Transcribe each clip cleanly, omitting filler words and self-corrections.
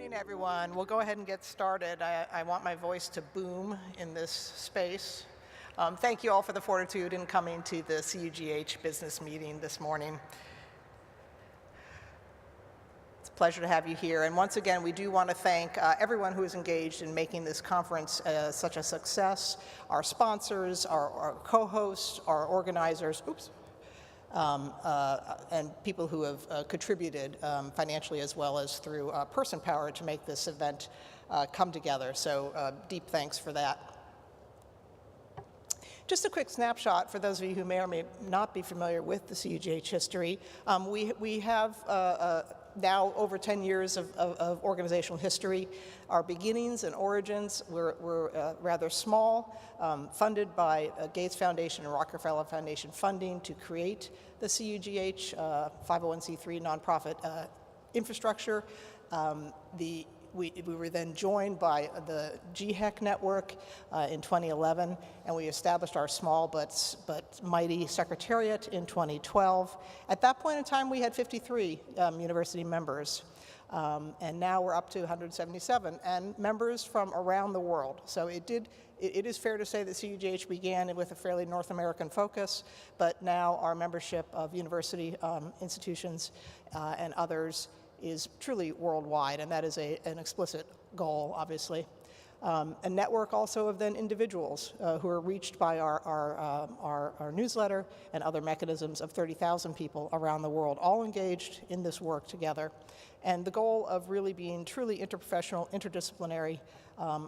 morning, everyone. We'll go ahead and get started. I want my voice to boom in this space. Thank you all for the fortitude in coming to the CUGH business meeting this morning. It's a pleasure to have you here. And once again, we do want to thank everyone who is engaged in making this conference such a success, our sponsors, our co-hosts, our organizers, and people who have contributed financially as well as through person power to make this event come together. So deep thanks for that. Just a quick snapshot for those of you who may or may not be familiar with the CUGH history. We have now over 10 years of organizational history. Our beginnings and origins were rather small, funded by Gates Foundation and Rockefeller Foundation funding to create the CUGH 501c3 nonprofit infrastructure. We were then joined by the CUGH network in 2011, and we established our small but mighty secretariat in 2012. At that point in time, we had 53 university members, and now we're up to 177, and members from around the world. So it is fair to say that CUGH began with a fairly North American focus, but now our membership of university institutions and others is truly worldwide, and that is an explicit goal, obviously. A network also of then individuals who are reached by our newsletter and other mechanisms of 30,000 people around the world, all engaged in this work together. And the goal of really being truly interprofessional, interdisciplinary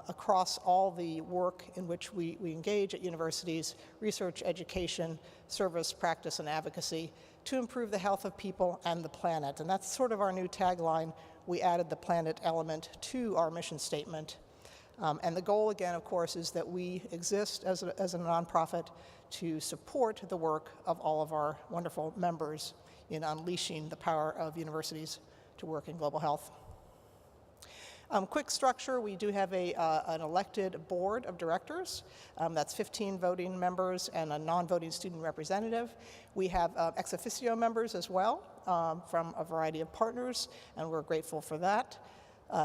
across all the work in which we engage at universities, research, education, service, practice, and advocacy, to improve the health of people and the planet. And that's sort of our new tagline. We added the planet element to our mission statement. And the goal, again, of course, is that we exist as a nonprofit to support the work of all of our wonderful members in unleashing the power of universities to work in global health. Quick structure, we do have an elected board of directors. That's 15 voting members and a non-voting student representative. We have ex officio members as well from a variety of partners, and we're grateful for that.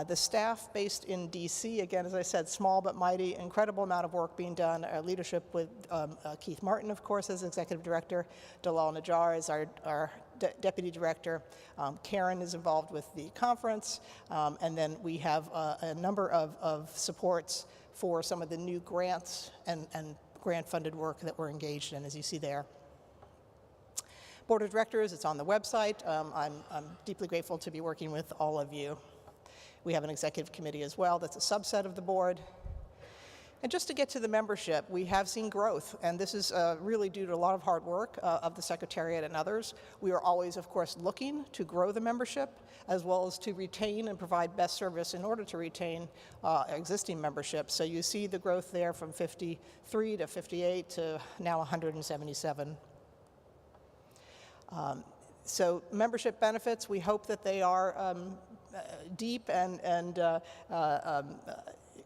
The staff based in DC, again, as I said, small but mighty, incredible amount of work being done. Our leadership with Keith Martin, of course, as executive director. Dalal Najjar is our deputy director. Karen is involved with the conference. And then we have a number of supports for some of the new grants and grant-funded work that we're engaged in, as you see there. Board of Directors, it's on the website. I'm deeply grateful to be working with all of you. We have an executive committee as well that's a subset of the board. And just to get to the membership, we have seen growth, and this is really due to a lot of hard work of the Secretariat and others. We are always, of course, looking to grow the membership, as well as to retain and provide best service in order to retain existing membership. So you see the growth there from 53 to 58 to now 177. So membership benefits, we hope that they are deep and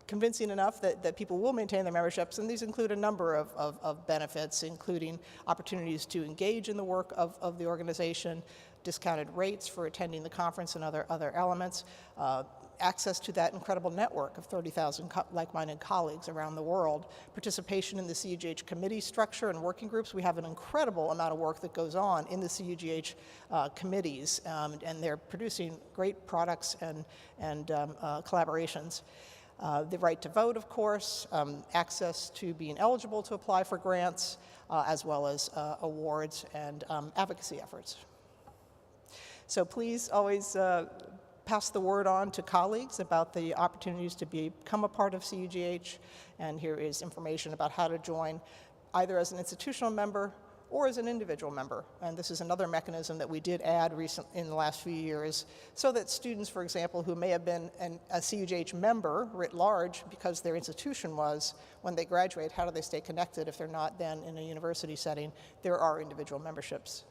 convincing enough that people will maintain their memberships, and these include a number of benefits, including opportunities to engage in the work of the organization, discounted rates for attending the conference and other elements, access to that incredible network of 30,000 like-minded colleagues around the world, participation in the CUGH committee structure and working groups. We have an incredible amount of work that goes on in the CUGH committees, and they're producing great products and collaborations. The right to vote, of course, access to being eligible to apply for grants, as well as awards and advocacy efforts. So please always pass the word on to colleagues about the opportunities to become a part of CUGH, and here is information about how to join either as an institutional member or as an individual member. And this is another mechanism that we did add in the last few years, so that students, for example, who may have been a CUGH member writ large because their institution was, when they graduate, how do they stay connected if they're not then in a university setting? There are individual memberships.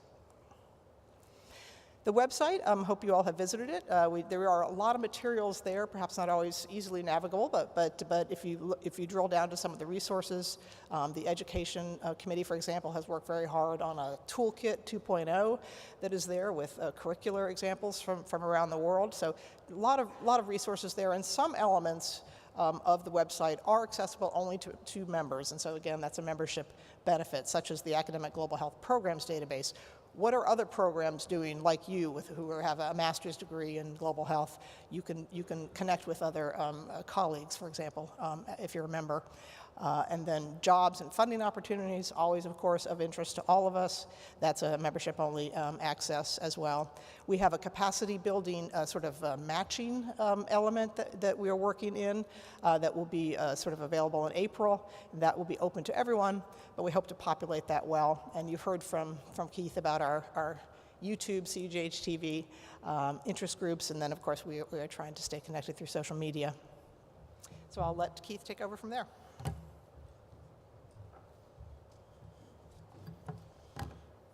The website, hope you all have visited it. There are a lot of materials there, perhaps not always easily navigable, but if you drill down to some of the resources, the Education Committee, for example, has worked very hard on a Toolkit 2.0 that is there with curricular examples from around the world. So a lot of resources there, and some elements of the website are accessible only to members. And so again, that's a membership benefit, such as the Academic Global Health Programs database. What are other programs doing, like you, who have a master's degree in global health? You can connect with other colleagues, for example, if you're a member. And then jobs and funding opportunities, always, of course, of interest to all of us. That's a membership-only access as well. We have a capacity-building sort of matching element that we are working in that will be sort of available in April. That will be open to everyone, but we hope to populate that well. And you've heard from Keith about our YouTube, CUGH TV, interest groups, and then, of course, we are trying to stay connected through social media. So I'll let Keith take over from there.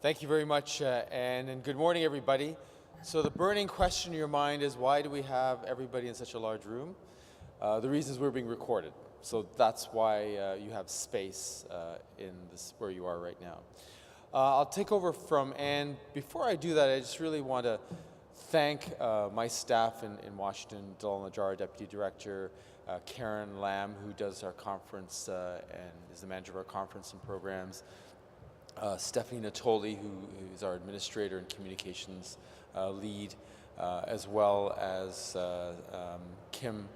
Thank you very much, Anne, and good morning, everybody. So the burning question in your mind is, why do we have everybody in such a large room? The reason is we're being recorded. So that's why you have space in this where you are right now. I'll take over from Anne. Before I do that, I just really want to thank my staff in Washington, Dalal Najjar, Deputy Director, Karen Lamb, who does our conference and is the manager of our conference and programs, Stephanie Natoli, who is our administrator and communications lead, as well as Kim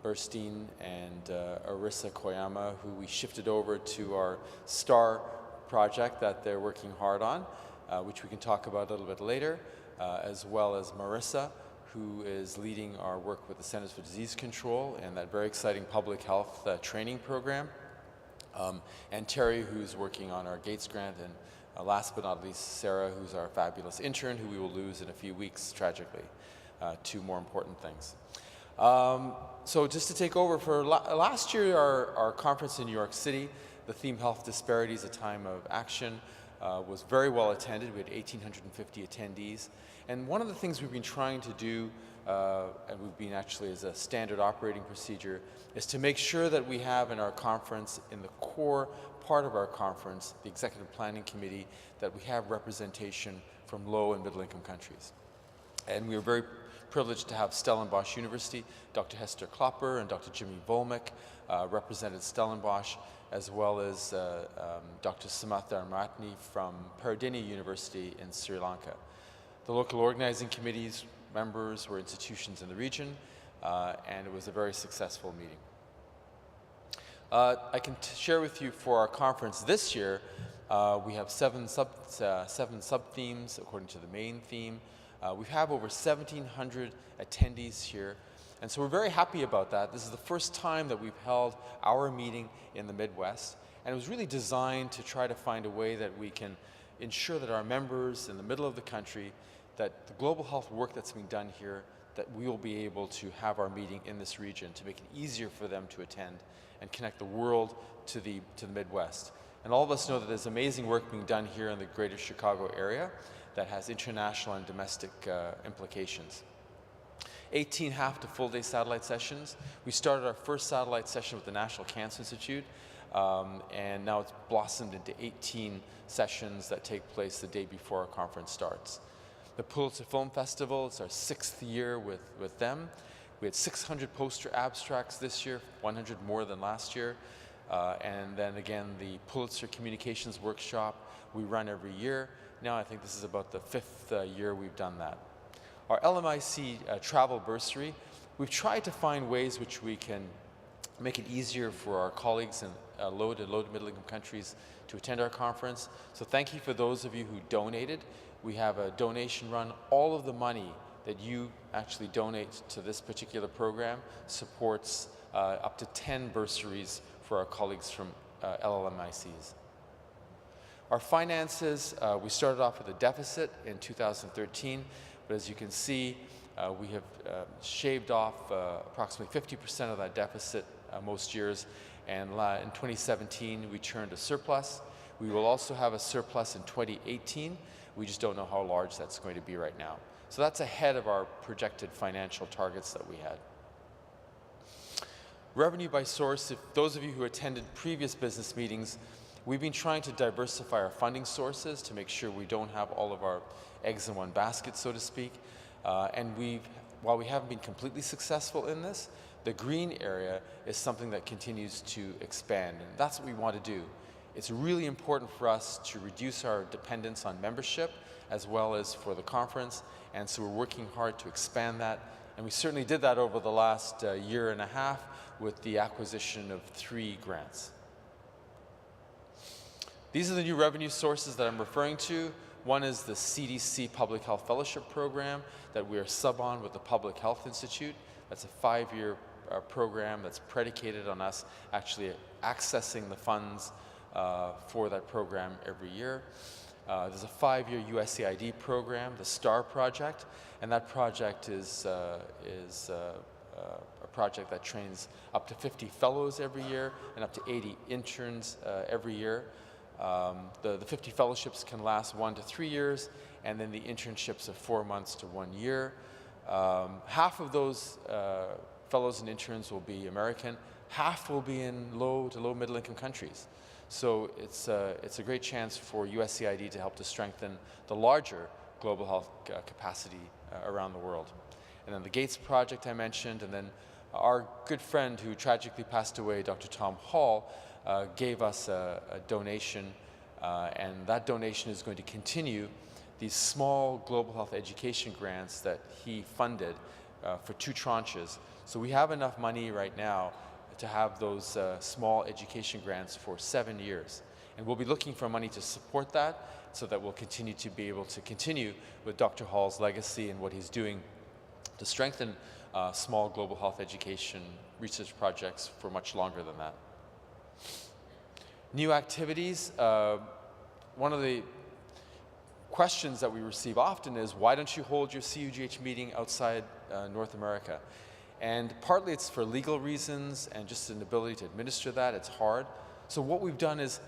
Burstein and Arissa Koyama, who we shifted over to our STAR project that they're working hard on, which we can talk about a little bit later, as well as Marissa, who is leading our work with the Centers for Disease Control and that very exciting public health training program. And Terry, who's working on our Gates grant, and last but not least, Sarah, who's our fabulous intern, who we will lose in a few weeks, tragically. Two more important things. So just to take over, for last year, our conference in New York City, the theme Health Disparities, a Time of Action, was very well attended. We had 1,850 attendees. And one of the things we've been trying to do, and we've been actually as a standard operating procedure, is to make sure that we have in our conference, in the core part of our conference, the Executive Planning Committee, that we have representation from low and middle income countries. And we are very privileged to have Stellenbosch University, Dr. Hester Klopper and Dr. Jimmy Volmick represented Stellenbosch, as well as Dr. Samatha Amratni from Peradeniya University in Sri Lanka. The local organizing committees members were institutions in the region, and it was a very successful meeting. I can share with you for our conference this year, we have seven sub-themes according to the main theme. We have over 1,700 attendees here, and so we're very happy about that. This is the first time that we've held our meeting in the Midwest, and it was really designed to try to find a way that we can ensure that our members in the middle of the country, that the global health work that's being done here, that we will be able to have our meeting in this region to make it easier for them to attend and connect the world to the Midwest. And all of us know that there's amazing work being done here in the greater Chicago area that has international and domestic implications. 18 half to full day satellite sessions. We started our first satellite session with the National Cancer Institute, and now it's blossomed into 18 sessions that take place the day before our conference starts. The Pulitzer Film Festival, it's our 6th year with them. We had 600 poster abstracts this year, 100 more than last year. And then again, the Pulitzer Communications Workshop we run every year. Now I think this is about the 5th year we've done that. Our LMIC travel bursary, we've tried to find ways which we can make it easier for our colleagues in low to middle income countries to attend our conference. So thank you for those of you who donated. We have a donation run. All of the money that you actually donate to this particular program supports up to 10 bursaries for our colleagues from LLMICs. Our finances, we started off with a deficit in 2013, but as you can see, we have shaved off approximately 50% of that deficit most years, and in 2017 we turned a surplus. We will also have a surplus in 2018. We just don't know how large that's going to be right now. So that's ahead of our projected financial targets that we had. Revenue by source, if those of you who attended previous business meetings, we've been trying to diversify our funding sources to make sure we don't have all of our eggs in one basket, so to speak. While we haven't been completely successful in this, the green area is something that continues to expand, and that's what we want to do. It's really important for us to reduce our dependence on membership as well as for the conference, and so we're working hard to expand that, and we certainly did that over the last year and a half with the acquisition of 3 grants. These are the new revenue sources that I'm referring to. One is the CDC Public Health Fellowship Program that we are sub-on with the Public Health Institute. That's a 5-year program that's predicated on us actually accessing the funds for that program every year. There's a 5-year USAID program, the STAR project, and that project is a project that trains up to 50 fellows every year and up to 80 interns every year. The 50 fellowships can last 1 to 3 years, and then the internships of 4 months to 1 year. Half of those fellows and interns will be American, half will be in low to low middle income countries. So it's a great chance for USAID to help to strengthen the larger global health capacity around the world. And then the Gates Project I mentioned, and then our good friend who tragically passed away, Dr. Tom Hall, gave us a donation, and that donation is going to continue these small global health education grants that he funded for 2 tranches. So we have enough money right now to have those small education grants for 7 years. And we'll be looking for money to support that so that we'll continue to be able to continue with Dr. Hall's legacy and what he's doing to strengthen small global health education research projects for much longer than that. New activities. One of the questions that we receive often is, why don't you hold your CUGH meeting outside North America? And partly it's for legal reasons and just an ability to administer that. It's hard. So what we've done is,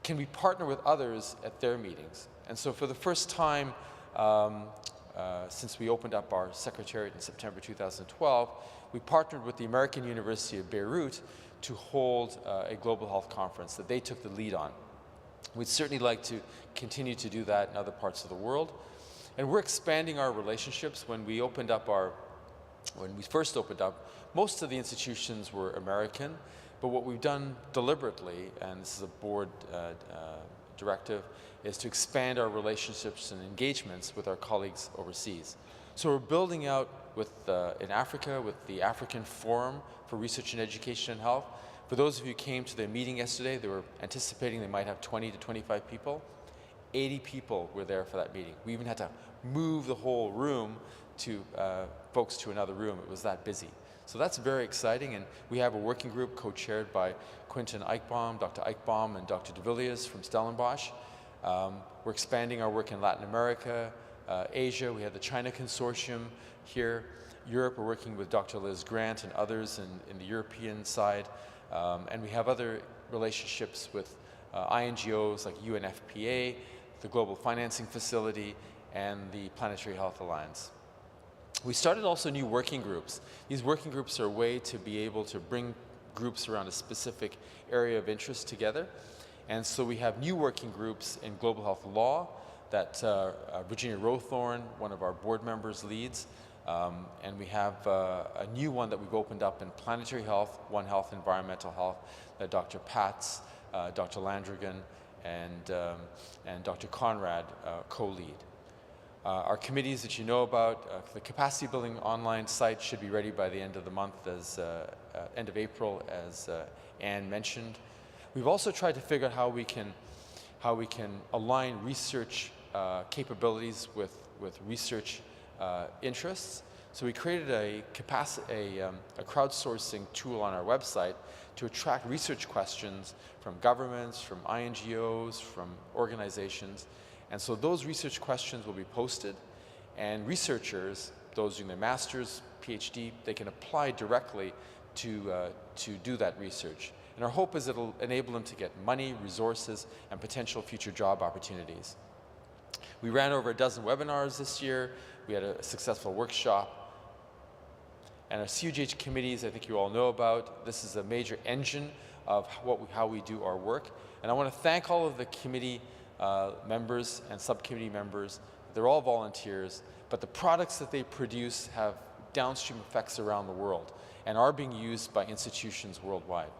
can we partner with others at their meetings? And so for the first time, since we opened up our secretariat in September 2012, we partnered with the American University of Beirut to hold a global health conference that they took the lead on. We'd certainly like to continue to do that in other parts of the world. And we're expanding our relationships. When we first opened up, most of the institutions were American, but what we've done deliberately, and this is a board directive, is to expand our relationships and engagements with our colleagues overseas. So we're building out in Africa with the African Forum for Research and Education and Health. For those of you who came to their meeting yesterday, they were anticipating they might have 20 to 25 people. 80 people were there for that meeting. We even had to move the whole room to folks to another room. It was that busy. So that's very exciting, and we have a working group co-chaired by Quentin Eichbaum, Dr. Eichbaum, and Dr. de Villiers from Stellenbosch. We're expanding our work in Latin America, Asia. We have the China Consortium here. Europe, we're working with Dr. Liz Grant and others in the European side. And we have other relationships with INGOs like UNFPA, the Global Financing Facility, and the Planetary Health Alliance. We started also new working groups. These working groups are a way to be able to bring groups around a specific area of interest together. And so we have new working groups in global health law that Virginia Rowthorne, one of our board members, leads. And we have a new one that we've opened up in planetary health, One Health, environmental health, that Dr. Patz, Dr. Landrigan, and Dr. Conrad co-lead. Our committees that you know about, the capacity building online site should be ready by the end of the month, end of April, as Anne mentioned. We've also tried to figure out how we can align research capabilities with research interests. So we created a crowdsourcing tool on our website to attract research questions from governments, from INGOs, from organizations. And so those research questions will be posted, and researchers, those doing their master's, PhD, they can apply directly to do that research. And our hope is it'll enable them to get money, resources, and potential future job opportunities. We ran over a dozen webinars this year. We had a successful workshop. And our CUGH committees, I think you all know about. This is a major engine of how we do our work. And I want to thank all of the committee members and subcommittee members. They're all volunteers, but the products that they produce have downstream effects around the world and are being used by institutions worldwide.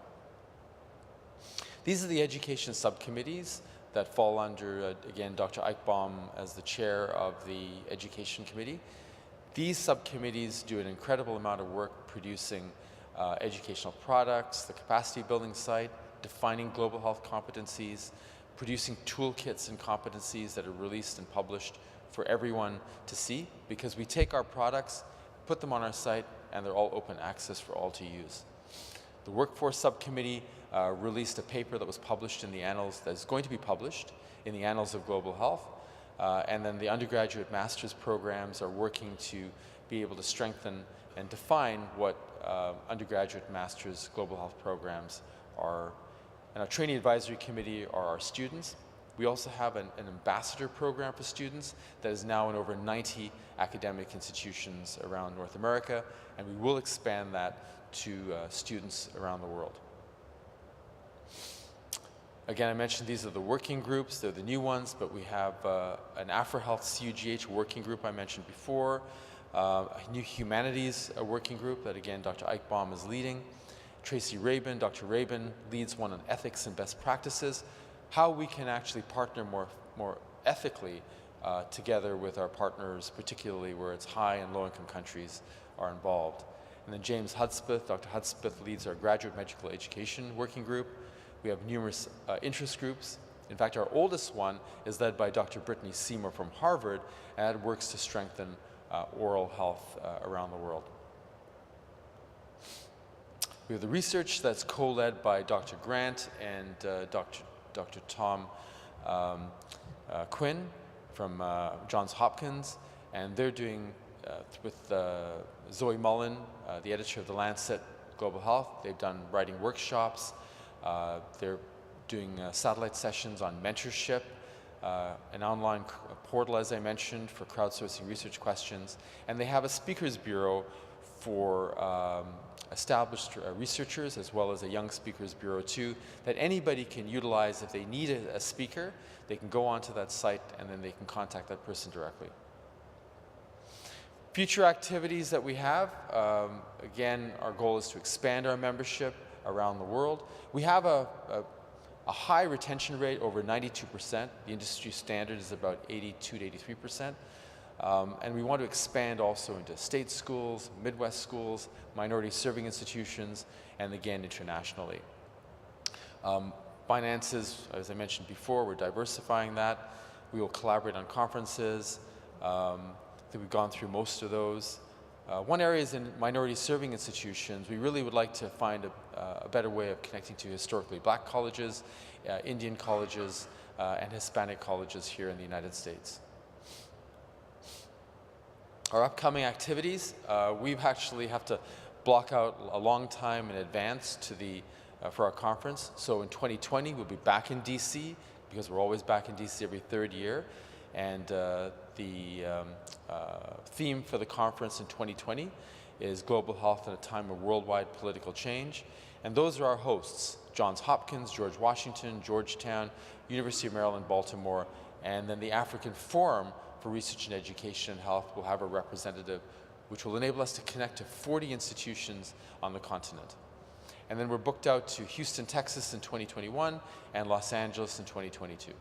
These are the education subcommittees that fall under, again, Dr. Eichbaum as the chair of the Education Committee. These subcommittees do an incredible amount of work producing educational products, the capacity building site, defining global health competencies, producing toolkits and competencies that are released and published for everyone to see, because we take our products, put them on our site, and they're all open access for all to use. The Workforce Subcommittee released a paper that was published in the Annals, that is going to be published in the Annals of Global Health, and then the undergraduate master's programs are working to be able to strengthen and define what undergraduate master's global health programs are. And our training advisory committee are our students. We also have an ambassador program for students that is now in over 90 academic institutions around North America, and we will expand that to students around the world. Again, I mentioned these are the working groups. They're the new ones, but we have an AfroHealth CUGH working group I mentioned before, a new humanities working group that, again, Dr. Eichbaum is leading. Tracy Rabin, Dr. Rabin leads one on ethics and best practices, how we can actually partner more ethically together with our partners, particularly where it's high and low-income countries are involved. And then James Hudspeth, Dr. Hudspeth leads our graduate medical education working group. We have numerous interest groups. In fact, our oldest one is led by Dr. Brittany Seymour from Harvard, and it works to strengthen oral health around the world. We have the research that's co-led by Dr. Grant and Dr. Tom Quinn from Johns Hopkins, and they're doing with Zoe Mullen, the editor of The Lancet Global Health. They've done writing workshops. They're doing satellite sessions on mentorship, an online portal, as I mentioned, for crowdsourcing research questions. And they have a speakers bureau for established researchers, as well as a young speakers bureau too, that anybody can utilize. If they need a speaker, they can go onto that site and then they can contact that person directly. Future activities that we have, again, our goal is to expand our membership around the world. We have a high retention rate, over 92%. The industry standard is about 82 to 83%. And we want to expand also into state schools, Midwest schools, minority serving institutions, and again, internationally. Finances, as I mentioned before, we're diversifying that. We will collaborate on conferences. I think we've gone through most of those. One area is in minority serving institutions. We really would like to find a better way of connecting to historically black colleges, Indian colleges, and Hispanic colleges here in the United States. Our upcoming activities, we actually have to block out a long time in advance for our conference. So in 2020, we'll be back in DC, because we're always back in DC every third year. And the theme for the conference in 2020 is Global Health in a Time of Worldwide Political Change. And those are our hosts: Johns Hopkins, George Washington, Georgetown, University of Maryland, Baltimore, and then the African Forum for Research and Education and Health will have a representative, which will enable us to connect to 40 institutions on the continent. And then we're booked out to Houston, Texas in 2021 and Los Angeles in 2022.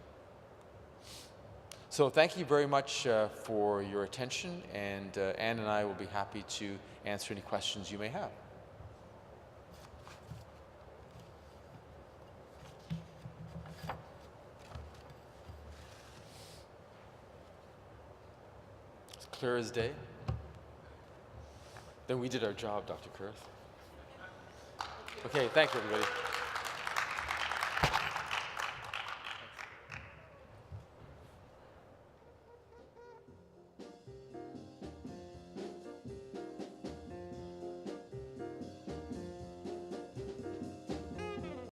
So thank you very much for your attention, and Anne and I will be happy to answer any questions you may have. It's clear as day. Then we did our job, Dr. Kurth. Okay, thank you, everybody.